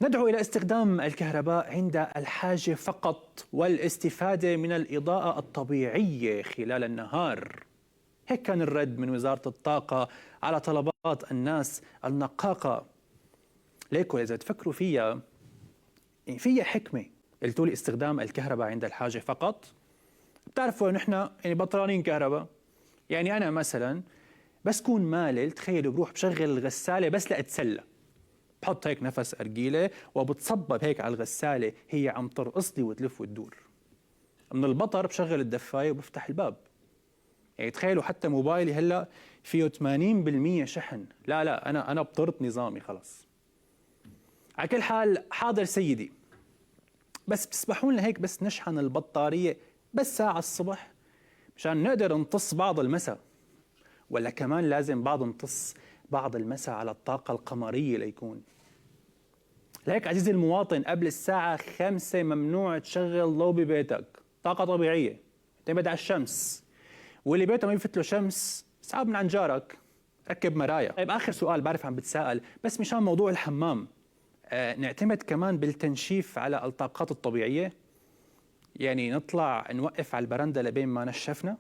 ندعو إلى استخدام الكهرباء عند الحاجة فقط والاستفادة من الإضاءة الطبيعية خلال النهار. هيك كان الرد من وزارة الطاقة على طلبات الناس النقاقة. ليكو إذا تفكروا فيها يعني فيها حكمة اللي تقول استخدام الكهرباء عند الحاجة فقط. بتعرفوا نحن يعني بطلانين كهرباء، يعني أنا مثلا بس كون مالل تخيلوا بروح بشغل الغسالة بس لأتسلى، بحط هيك نفس أرجيلة وبتصبب هيك على الغسالة، هي عم ترقص لي وتلف وتدور. من البطر بشغل الدفاية وبفتح الباب. يعني تخيلوا حتى موبايلي هلا فيه 80% شحن، لا أنا بطرت نظامي خلص. على كل حال حاضر سيدي، بس بتسمحوا لنا هيك بس نشحن البطارية بس ساعة الصبح مشان نقدر نطص بعض المساء، ولا كمان لازم بعض نطص بعض المساء على الطاقة القمرية ليكون؟ لهيك عزيزي المواطن قبل الساعة 5 ممنوع تشغل ضوء ببيتك، طاقة طبيعية تعتمد على الشمس، واللي بيته ما يفوت له شمس اسحب من عن جارك، ركب مرايا. طيب آخر سؤال بعرف عم بتساءل بس مشان موضوع الحمام، نعتمد كمان بالتنشيف على الطاقات الطبيعية؟ يعني نطلع نوقف على البرندة لبين ما نشفنا؟